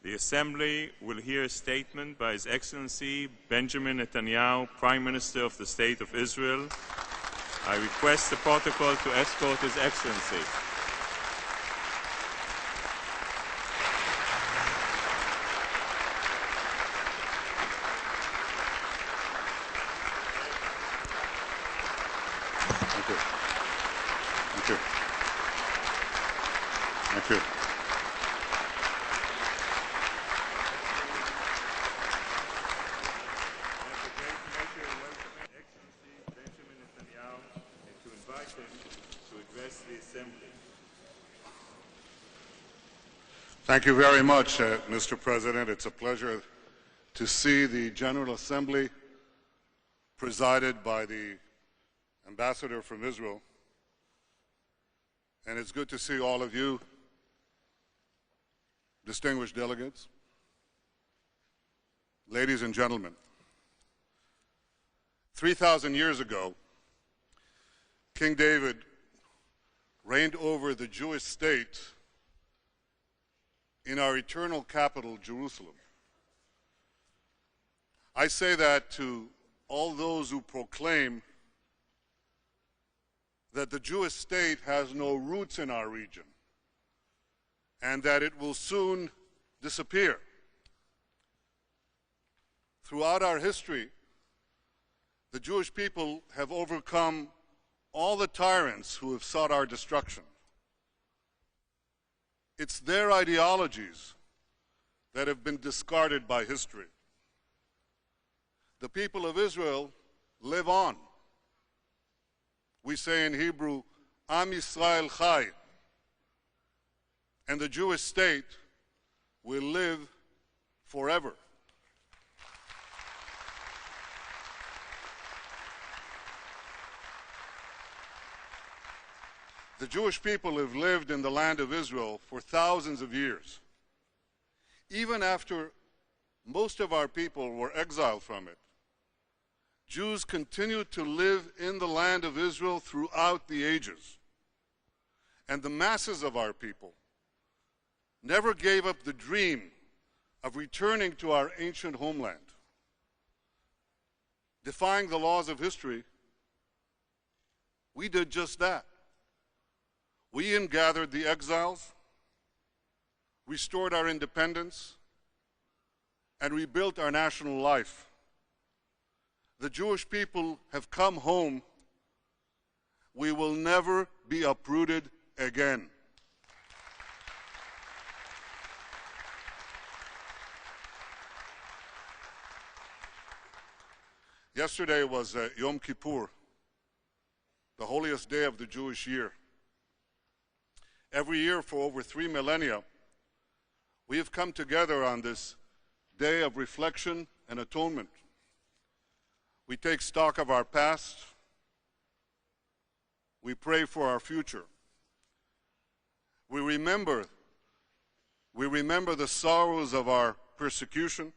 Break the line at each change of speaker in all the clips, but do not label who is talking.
The Assembly will hear a statement by His Excellency Benjamin Netanyahu, Prime Minister of the State of Israel. I request the protocol to escort His Excellency.
Thank you. Thank you. Thank you. Thank you very much, Mr. President. It's a pleasure to see the General Assembly presided by the Ambassador from Israel. And it's good to see all of you, distinguished delegates, ladies and gentlemen. 3,000 years ago, King David reigned over the Jewish state in our eternal capital, Jerusalem. I say that to all those who proclaim that the Jewish state has no roots in our region and that it will soon disappear. Throughout our history, the Jewish people have overcome all the tyrants who have sought our destruction. It's their ideologies that have been discarded by history. The people of Israel live on. We say in Hebrew, Am Yisrael Chai, and the Jewish state will live forever. The Jewish people have lived in the land of Israel for thousands of years. Even after most of our people were exiled from it, Jews continued to live in the land of Israel throughout the ages. And the masses of our people never gave up the dream of returning to our ancient homeland. Defying the laws of history, we did just that. We ingathered the exiles, restored our independence, and rebuilt our national life. The Jewish people have come home. We will never be uprooted again. Yesterday was Yom Kippur, the holiest day of the Jewish year. Every year for over 3 millennia, we have come together on this day of reflection and atonement. We take stock of our past. We pray for our future. We remember the sorrows of our persecution.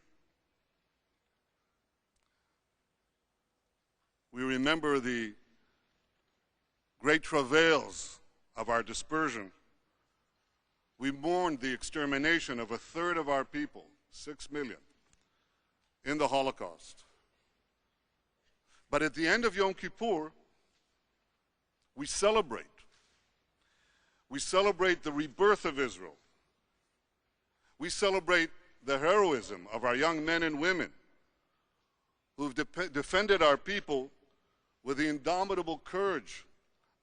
We remember the great travails of our dispersion. We mourned the extermination of a third of our people, 6 million, in the Holocaust. But at the end of Yom Kippur, we celebrate. We celebrate the rebirth of Israel. We celebrate the heroism of our young men and women who've defended our people with the indomitable courage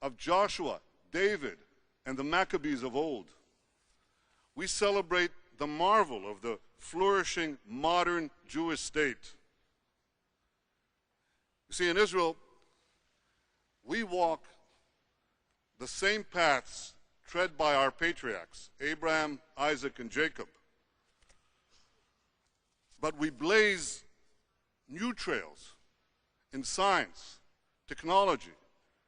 of Joshua, David, and the Maccabees of old. We celebrate the marvel of the flourishing modern Jewish state. You see, in Israel, we walk the same paths tread by our patriarchs, Abraham, Isaac, and Jacob. But we blaze new trails in science, technology,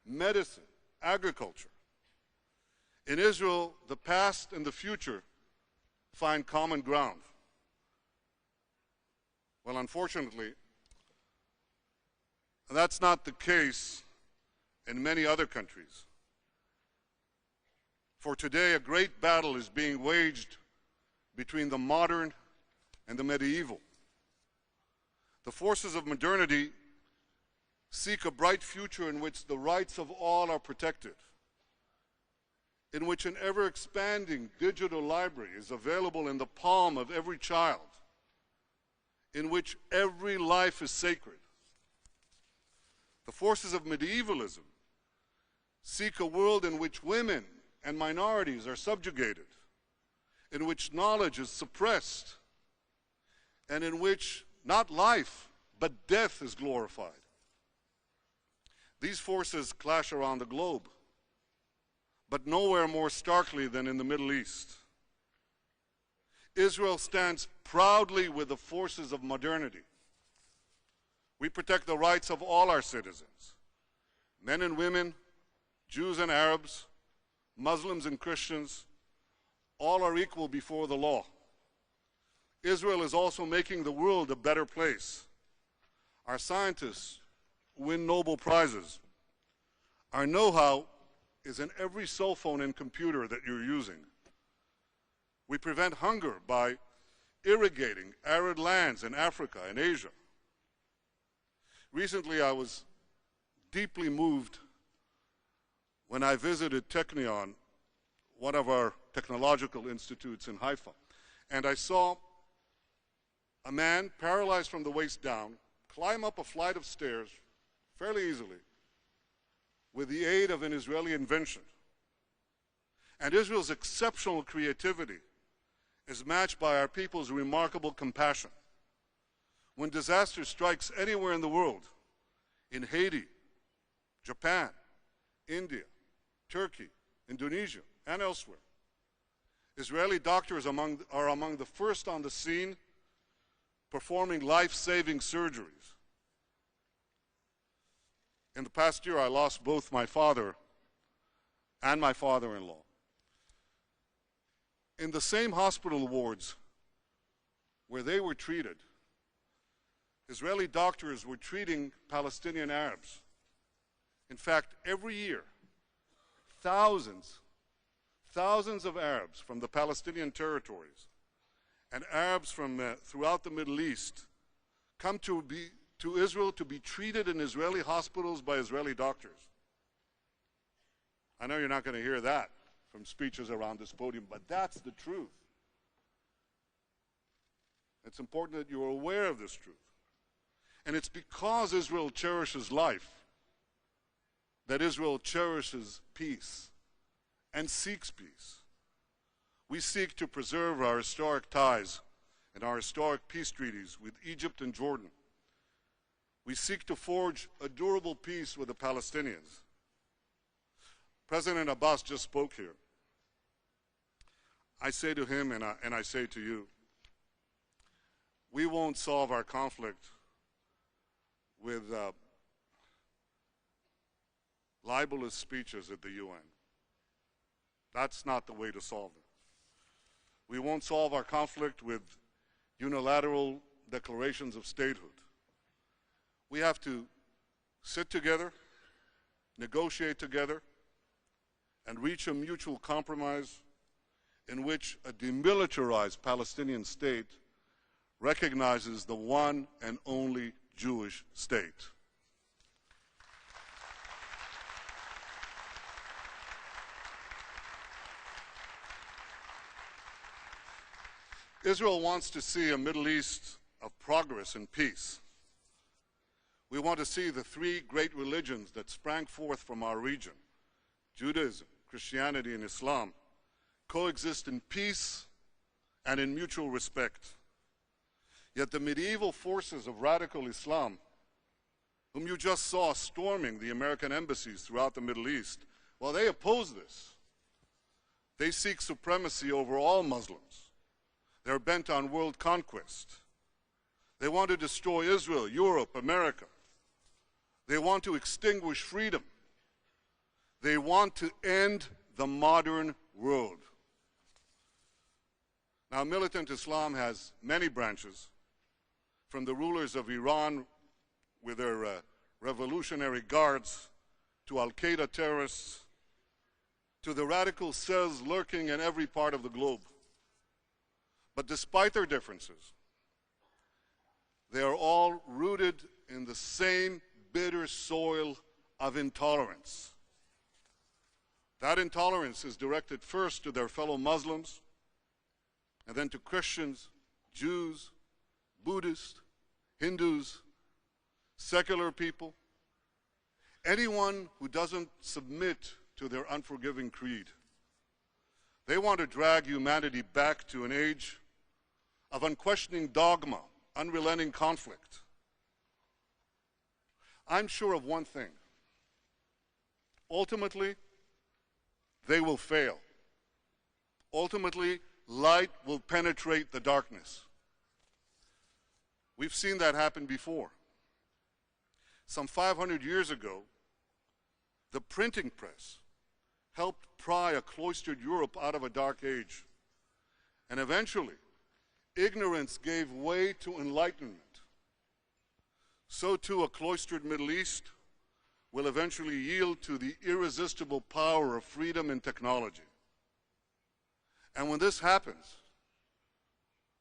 medicine, agriculture. In Israel, the past and the future find common ground. Well, unfortunately, that's not the case in many other countries. For today, a great battle is being waged between the modern and the medieval. The forces of modernity seek a bright future in which the rights of all are protected, in which an ever-expanding digital library is available in the palm of every child, in which every life is sacred. The forces of medievalism seek a world in which women and minorities are subjugated, in which knowledge is suppressed, and in which not life, but death is glorified. These forces clash around the globe, but nowhere more starkly than in the Middle East. Israel stands proudly with the forces of modernity. We protect the rights of all our citizens, men and women, Jews and Arabs, Muslims and Christians, all are equal before the law. Israel is also making the world a better place. Our scientists win Nobel Prizes. Our know-how is in every cell phone and computer that you're using. We prevent hunger by irrigating arid lands in Africa and Asia. Recently, I was deeply moved when I visited Technion, one of our technological institutes in Haifa, and I saw a man paralyzed from the waist down climb up a flight of stairs fairly easily with the aid of an Israeli invention. And Israel's exceptional creativity is matched by our people's remarkable compassion. When disaster strikes anywhere in the world, in Haiti, Japan, India, Turkey, Indonesia, and elsewhere, Israeli doctors are among the first on the scene performing life-saving surgeries. In the past year, I lost both my father and my father-in-law. In the same hospital wards where they were treated, Israeli doctors were treating Palestinian Arabs. In fact, every year, thousands of Arabs from the Palestinian territories and Arabs from throughout the Middle East come to Israel to be treated in Israeli hospitals by Israeli doctors. I know you're not going to hear that from speeches around this podium, but that's the truth. It's important that you're aware of this truth. And it's because Israel cherishes life that Israel cherishes peace and seeks peace. We seek to preserve our historic ties and our historic peace treaties with Egypt and Jordan. We seek to forge a durable peace with the Palestinians. President Abbas just spoke here. I say to him and I say to you, we won't solve our conflict with libelous speeches at the UN. That's not the way to solve it. We won't solve our conflict with unilateral declarations of statehood. We have to sit together, negotiate together, and reach a mutual compromise in which a demilitarized Palestinian state recognizes the one and only Jewish state. Israel wants to see a Middle East of progress and peace. We want to see the three great religions that sprang forth from our region, Judaism, Christianity, and Islam, coexist in peace and in mutual respect. Yet the medieval forces of radical Islam, whom you just saw storming the American embassies throughout the Middle East, well, they oppose this. They seek supremacy over all Muslims. They're bent on world conquest. They want to destroy Israel, Europe, America. They want to extinguish freedom. They want to end the modern world. Now, militant Islam has many branches, from the rulers of Iran with their revolutionary guards, to Al-Qaeda terrorists, to the radical cells lurking in every part of the globe. But despite their differences, They are all rooted in the same bitter soil of intolerance. That intolerance is directed first to their fellow Muslims, and then to Christians, Jews, Buddhists, Hindus, secular people, anyone who doesn't submit to their unforgiving creed. They want to drag humanity back to an age of unquestioning dogma, unrelenting conflict. I'm sure of one thing. Ultimately, they will fail. Ultimately, light will penetrate the darkness. We've seen that happen before. Some 500 years ago, the printing press helped pry a cloistered Europe out of a dark age. And eventually, ignorance gave way to enlightenment. So too, a cloistered Middle East will eventually yield to the irresistible power of freedom and technology. And when this happens,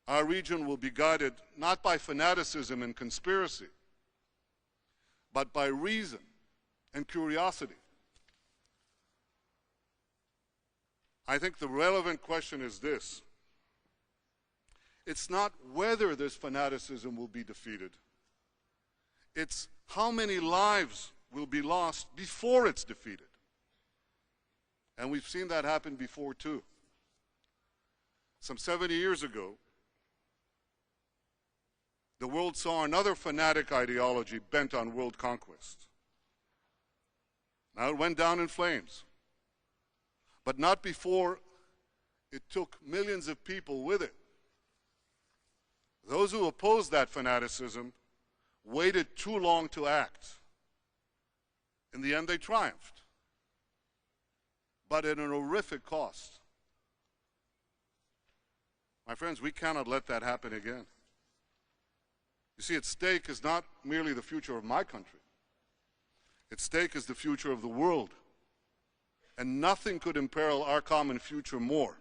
our region will be guided not by fanaticism and conspiracy, but by reason and curiosity. I think the relevant question is this. It's not whether this fanaticism will be defeated. It's how many lives will be lost before it's defeated. And we've seen that happen before too. Some 70 years ago, the world saw another fanatic ideology bent on world conquest. Now it went down in flames, but not before it took millions of people with it. Those who opposed that fanaticism waited too long to act. In the end, they triumphed, but at an horrific cost. My friends, we cannot let that happen again. You see, at stake is not merely the future of my country. At stake is the future of the world. And nothing could imperil our common future more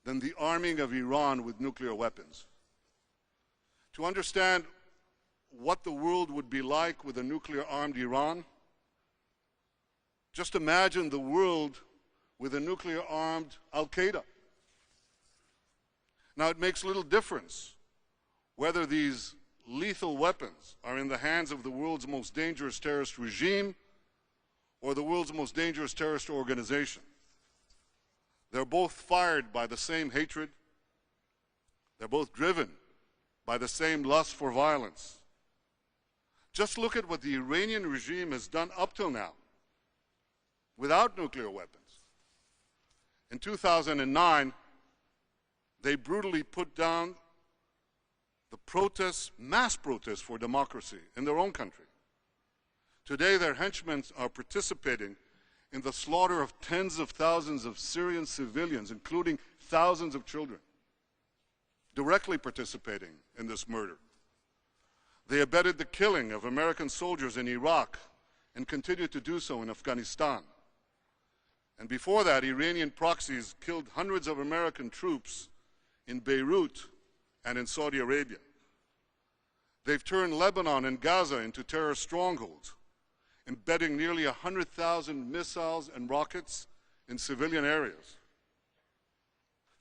than the arming of Iran with nuclear weapons. To understand what the world would be like with a nuclear-armed Iran, just imagine the world with a nuclear-armed Al-Qaeda. Now, it makes little difference whether these lethal weapons are in the hands of the world's most dangerous terrorist regime or the world's most dangerous terrorist organization. They're both fired by the same hatred. They're both driven by the same lust for violence. Just look at what the Iranian regime has done up till now without nuclear weapons. In 2009, they brutally put down the protests, mass protests for democracy in their own country. Today, their henchmen are participating in the slaughter of tens of thousands of Syrian civilians, including thousands of children, directly participating in this murder. They abetted the killing of American soldiers in Iraq and continue to do so in Afghanistan. And before that, Iranian proxies killed hundreds of American troops in Beirut and in Saudi Arabia. They've turned Lebanon and Gaza into terrorist strongholds, embedding nearly 100,000 missiles and rockets in civilian areas.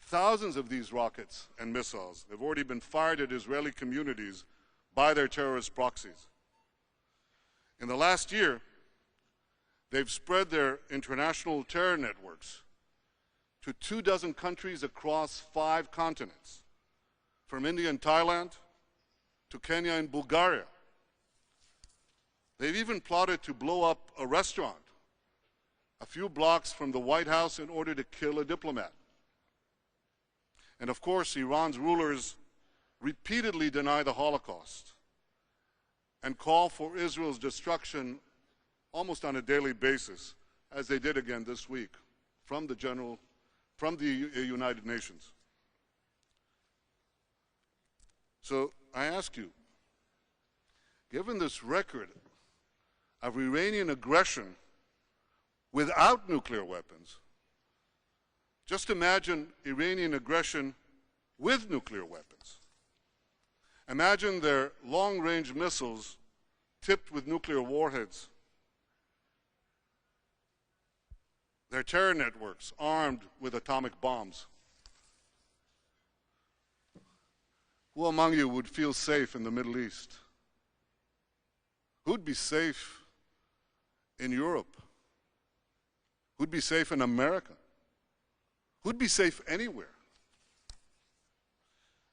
Thousands of these rockets and missiles have already been fired at Israeli communities by their terrorist proxies. In the last year, they've spread their international terror networks to 24 countries across 5 continents, from India and Thailand to Kenya and Bulgaria. They've even plotted to blow up a restaurant a few blocks from the White House in order to kill a diplomat. And of course, Iran's rulers repeatedly deny the Holocaust and call for Israel's destruction almost on a daily basis, as they did again this week from the United Nations. So I ask you, given this record of Iranian aggression without nuclear weapons, just imagine Iranian aggression with nuclear weapons. Imagine their long-range missiles tipped with nuclear warheads, their terror networks armed with atomic bombs. Who among you would feel safe in the Middle East? Who'd be safe in Europe? Who'd be safe in America? Who'd be safe anywhere?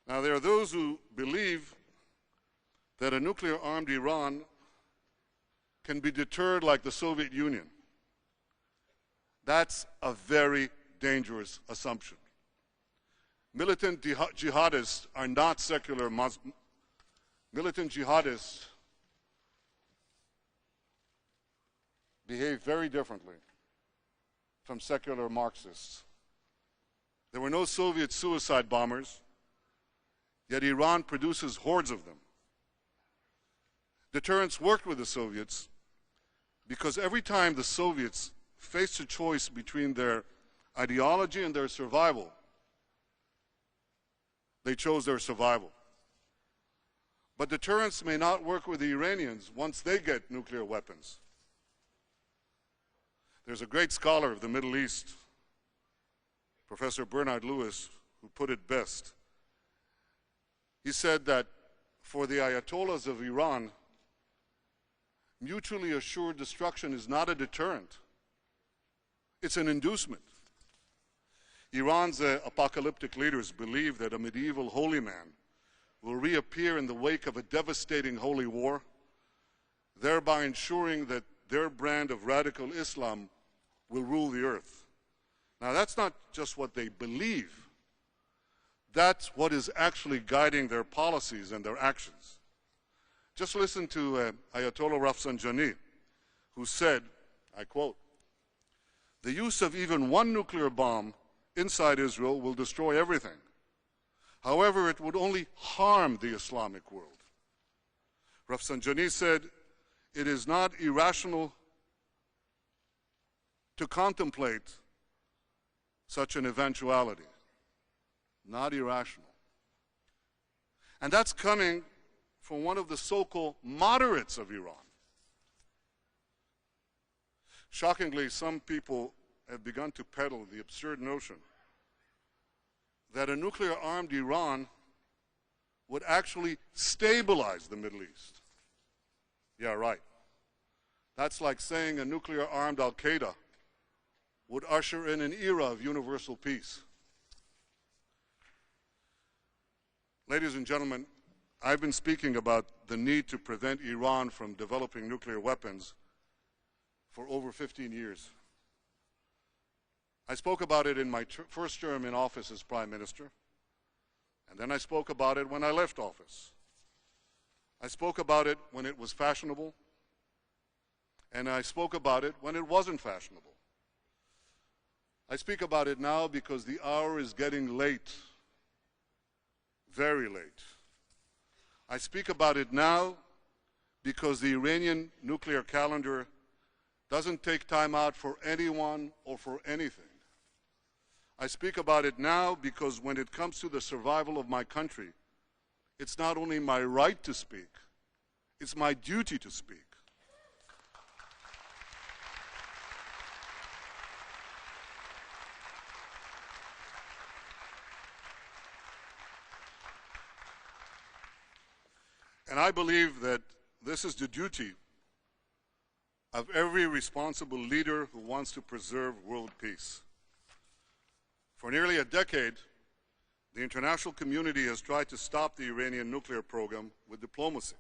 Now, there are those who believe that a nuclear-armed Iran can be deterred like the Soviet Union. That's a very dangerous assumption. Militant jihadists are not secular Muslims. Militant jihadists behave very differently from secular Marxists. There were no Soviet suicide bombers, yet Iran produces hordes of them. Deterrence worked with the Soviets because every time the Soviets faced a choice between their ideology and their survival, they chose their survival. But deterrence may not work with the Iranians once they get nuclear weapons. There's a great scholar of the Middle East, Professor Bernard Lewis, who put it best. He said that for the Ayatollahs of Iran, mutually assured destruction is not a deterrent. It's an inducement. Iran's apocalyptic leaders believe that a medieval holy man will reappear in the wake of a devastating holy war, thereby ensuring that their brand of radical Islam will rule the earth. Now, that's not just what they believe. That's what is actually guiding their policies and their actions. Just listen to Ayatollah Rafsanjani, who said, I quote, "The use of even one nuclear bomb inside Israel will destroy everything. However, it would only harm the Islamic world." Rafsanjani said, "It is not irrational to contemplate such an eventuality." Not irrational. And that's coming from one of the so-called moderates of Iran. Shockingly, some people have begun to peddle the absurd notion that a nuclear-armed Iran would actually stabilize the Middle East. Yeah, right. That's like saying a nuclear-armed Al-Qaeda would usher in an era of universal peace. Ladies and gentlemen, I've been speaking about the need to prevent Iran from developing nuclear weapons for over 15 years. I spoke about it in my first term in office as Prime Minister, and then I spoke about it when I left office. I spoke about it when it was fashionable, and I spoke about it when it wasn't fashionable. I speak about it now because the hour is getting late, very late. I speak about it now because the Iranian nuclear calendar doesn't take time out for anyone or for anything. I speak about it now because when it comes to the survival of my country, it's not only my right to speak, it's my duty to speak. And I believe that this is the duty of every responsible leader who wants to preserve world peace. For nearly a decade, the international community has tried to stop the Iranian nuclear program with diplomacy.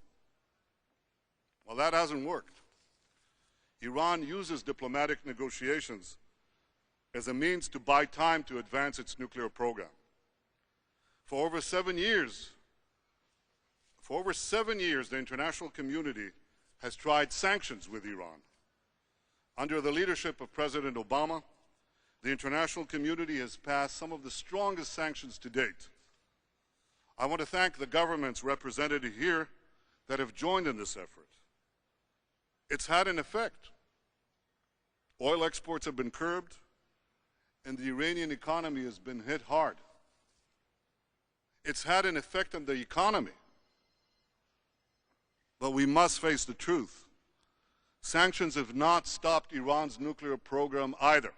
Well, that hasn't worked. Iran uses diplomatic negotiations as a means to buy time to advance its nuclear program. For over 7 years, the international community has tried sanctions with Iran. Under the leadership of President Obama, the international community has passed some of the strongest sanctions to date. I want to thank the governments represented here that have joined in this effort. It's had an effect. Oil exports have been curbed, and the Iranian economy has been hit hard. It's had an effect on the economy. But we must face the truth. Sanctions have not stopped Iran's nuclear program either.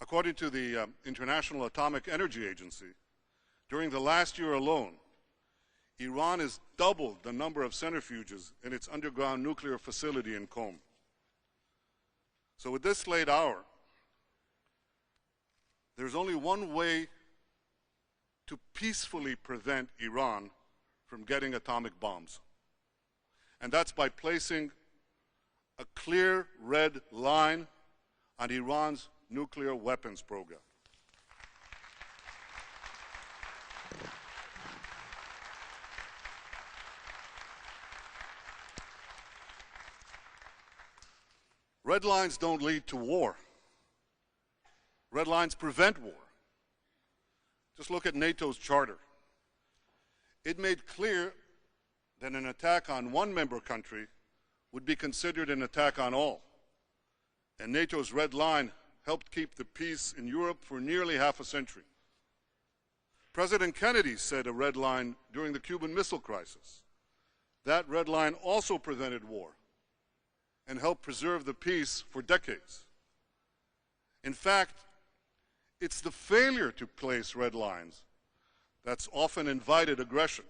According to the International Atomic Energy Agency, during the last year alone, Iran has doubled the number of centrifuges in its underground nuclear facility in Qom. So with this late hour, there's only one way to peacefully prevent Iran from getting atomic bombs. And that's by placing a clear red line on Iran's nuclear weapons program. Red lines don't lead to war. Red lines prevent war. Just look at NATO's charter. It made clear that an attack on one member country would be considered an attack on all. And NATO's red line helped keep the peace in Europe for nearly half a century. President Kennedy set a red line during the Cuban Missile Crisis. That red line also prevented war and helped preserve the peace for decades. In fact, it's the failure to place red lines that's often invited aggression.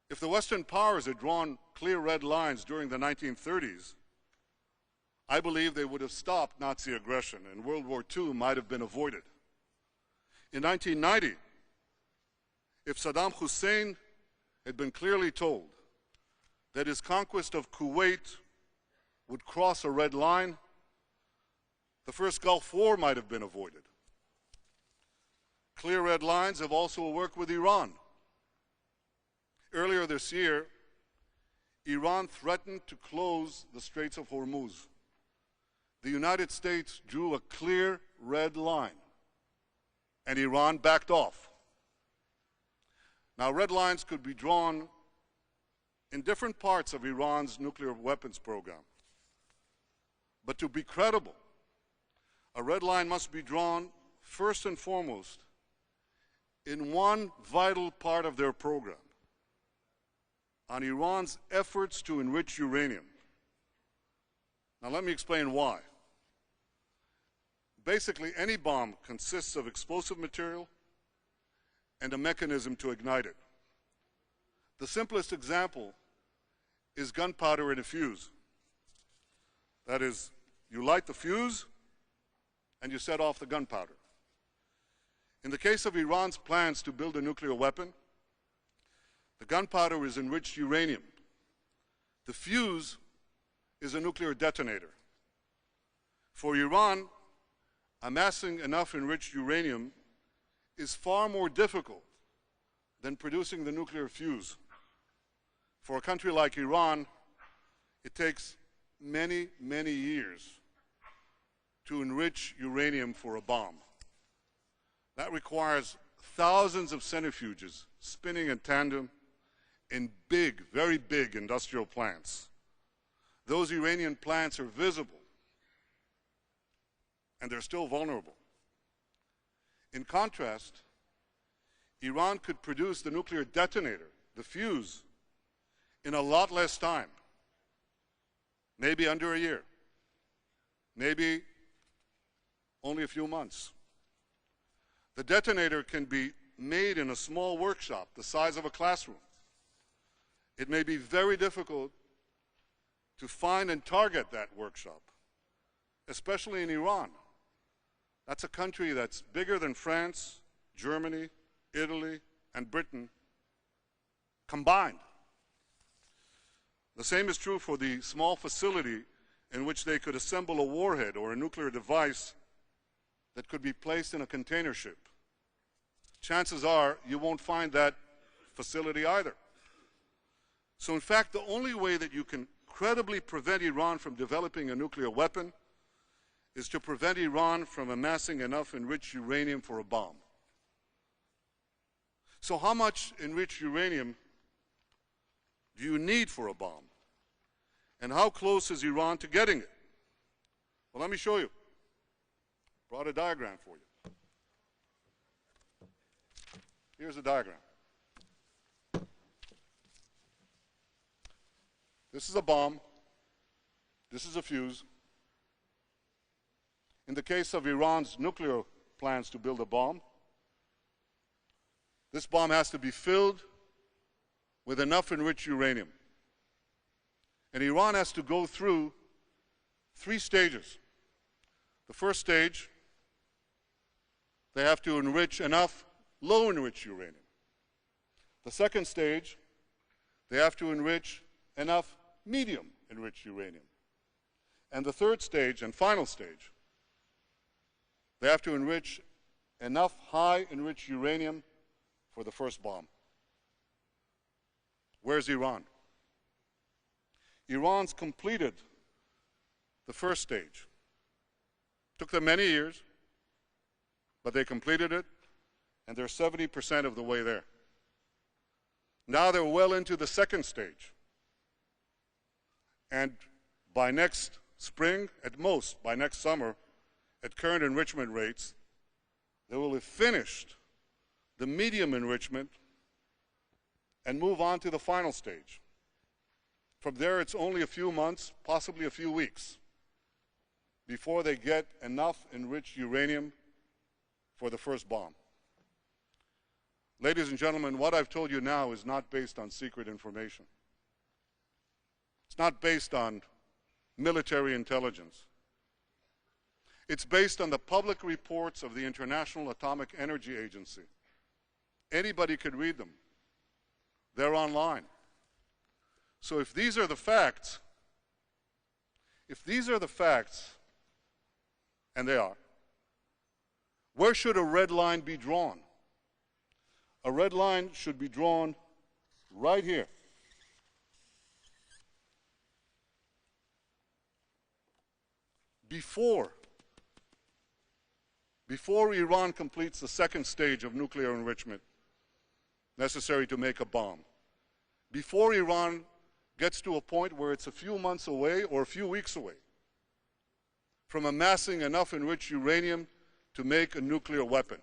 If the Western powers had drawn clear red lines during the 1930s, I believe they would have stopped Nazi aggression and World War II might have been avoided. In 1990, if Saddam Hussein had been clearly told that his conquest of Kuwait would cross a red line, the first Gulf War might have been avoided. Clear red lines have also worked with Iran. Earlier this year, Iran threatened to close the Straits of Hormuz. The United States drew a clear red line, and Iran backed off. Now, red lines could be drawn in different parts of Iran's nuclear weapons program. But to be credible, a red line must be drawn first and foremost in one vital part of their program, on Iran's efforts to enrich uranium. Now let me explain why. Basically, any bomb consists of explosive material and a mechanism to ignite it. The simplest example is gunpowder in a fuse. That is, you light the fuse and you set off the gunpowder. In the case of Iran's plans to build a nuclear weapon, the gunpowder is enriched uranium. The fuse is a nuclear detonator. For Iran, amassing enough enriched uranium is far more difficult than producing the nuclear fuse. For a country like Iran, it takes many, many years to enrich uranium for a bomb. That requires thousands of centrifuges spinning in tandem in big, very big industrial plants. Those Iranian plants are visible, and they're still vulnerable. In contrast, Iran could produce the nuclear detonator, the fuse, in a lot less time, maybe under a year, maybe only a few months. The detonator can be made in a small workshop the size of a classroom. It may be very difficult to find and target that workshop, especially in Iran. That's a country that's bigger than France, Germany, Italy, and Britain combined. The same is true for the small facility in which they could assemble a warhead or a nuclear device that could be placed in a container ship. Chances are you won't find that facility either. So in fact, the only way that you can credibly prevent Iran from developing a nuclear weapon is to prevent Iran from amassing enough enriched uranium for a bomb. So how much enriched uranium do you need for a bomb? And how close is Iran to getting it? Well, let me show you. Brought a diagram for you. Here's a diagram. This is a bomb. This is a fuse. In the case of Iran's nuclear plans to build a bomb, this bomb has to be filled with enough enriched uranium. And Iran has to go through 3 stages. The first stage, they have to enrich enough low enriched uranium. The second stage, they have to enrich enough medium enriched uranium. And the third stage and final stage, they have to enrich enough high enriched uranium for the first bomb. Where's Iran? Iran's completed the first stage. Took them many years, but they completed it, and they're 70% of the way there. Now they're well into the second stage. And by next spring, at most, by next summer, at current enrichment rates, they will have finished the medium enrichment and move on to the final stage. From there, it's only a few months, possibly a few weeks, before they get enough enriched uranium for the first bomb. Ladies and gentlemen, what I've told you now is not based on secret information. It's not based on military intelligence. It's based on the public reports of the International Atomic Energy Agency. Anybody could read them. They're online. So if these are the facts, and they are, where should a red line be drawn? A red line should be drawn right here. Before Iran completes the second stage of nuclear enrichment necessary to make a bomb, before Iran gets to a point where it's a few months away or a few weeks away from amassing enough enriched uranium to make a nuclear weapon.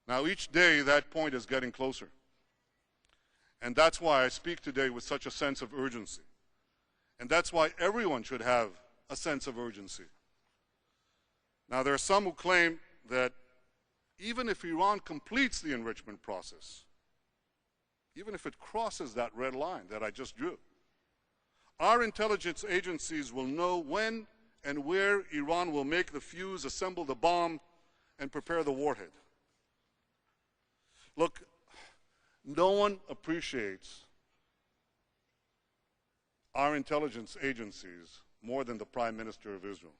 Now, each day that point is getting closer. And that's why I speak today with such a sense of urgency. And that's why everyone should have a sense of urgency. Now, there are some who claim that even if Iran completes the enrichment process, even if it crosses that red line that I just drew, our intelligence agencies will know when and where Iran will make the fuse, assemble the bomb, and prepare the warhead. Look, no one appreciates our intelligence agencies more than the Prime Minister of Israel.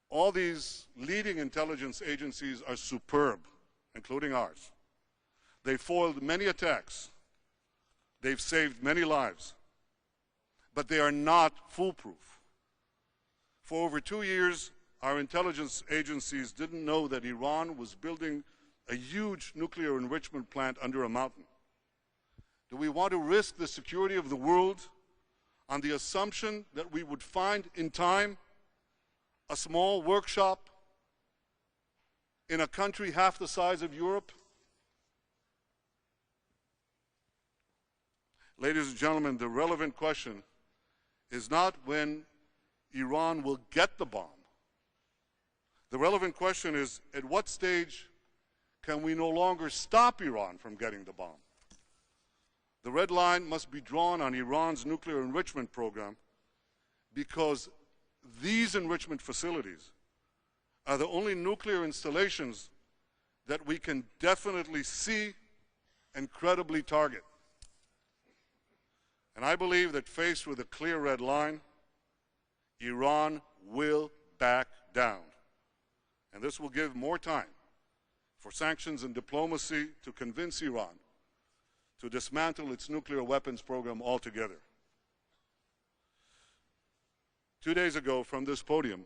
All these leading intelligence agencies are superb, including ours. They've foiled many attacks. They've saved many lives. But they are not foolproof. For over 2 years, our intelligence agencies didn't know that Iran was building a huge nuclear enrichment plant under a mountain. Do we want to risk the security of the world on the assumption that we would find in time a small workshop in a country half the size of Europe? Ladies and gentlemen, the relevant question is not when Iran will get the bomb. The relevant question is, at what stage can we no longer stop Iran from getting the bomb? The red line must be drawn on Iran's nuclear enrichment program, because these enrichment facilities are the only nuclear installations that we can definitely see and credibly target. And I believe that faced with a clear red line, Iran will back down. And this will give more time for sanctions and diplomacy to convince Iran to dismantle its nuclear weapons program altogether. 2 days ago from this podium,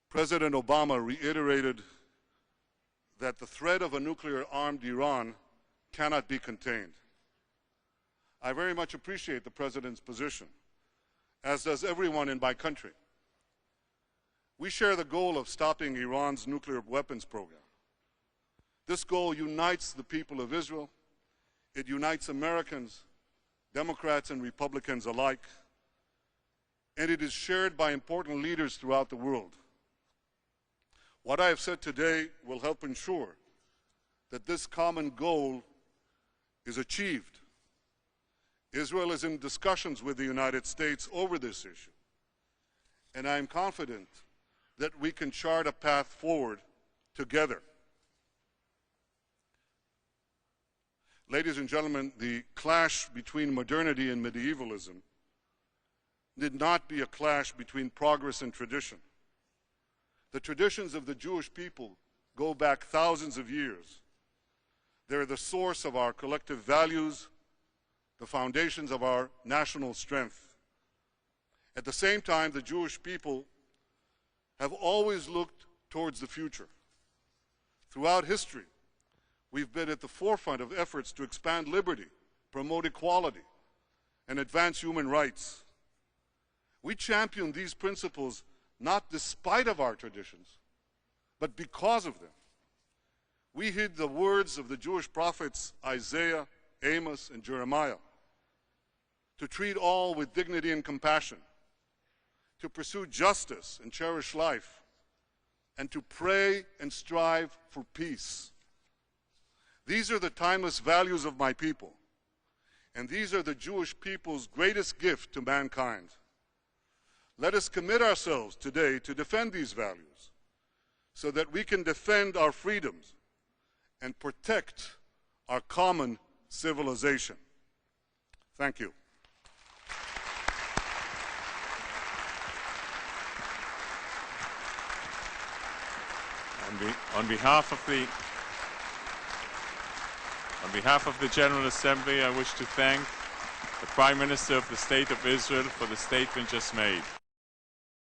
President Obama reiterated that the threat of a nuclear-armed Iran cannot be contained. I very much appreciate the President's position, as does everyone in my country. We share the goal of stopping Iran's nuclear weapons program. This goal unites the people of Israel. It unites Americans, Democrats and Republicans alike. And it is shared by important leaders throughout the world. What I have said today will help ensure that this common goal is achieved. Israel is in discussions with the United States over this issue, and I am confident that we can chart a path forward together. Ladies and gentlemen, the clash between modernity and medievalism did not be a clash between progress and tradition. The traditions of the Jewish people go back thousands of years. They're the source of our collective values, the foundations of our national strength. At the same time, the Jewish people have always looked towards the future. Throughout history, we've been at the forefront of efforts to expand liberty, promote equality, and advance human rights. We champion these principles not despite of our traditions, but because of them. We heed the words of the Jewish prophets Isaiah, Amos, and Jeremiah to treat all with dignity and compassion, to pursue justice and cherish life, and to pray and strive for peace. These are the timeless values of my people, and these are the Jewish people's greatest gift to mankind. Let us commit ourselves today to defend these values so that we can defend our freedoms and protect our common civilization. Thank you.
On behalf of the General Assembly, I wish to thank the Prime Minister of the State of Israel for the statement just made.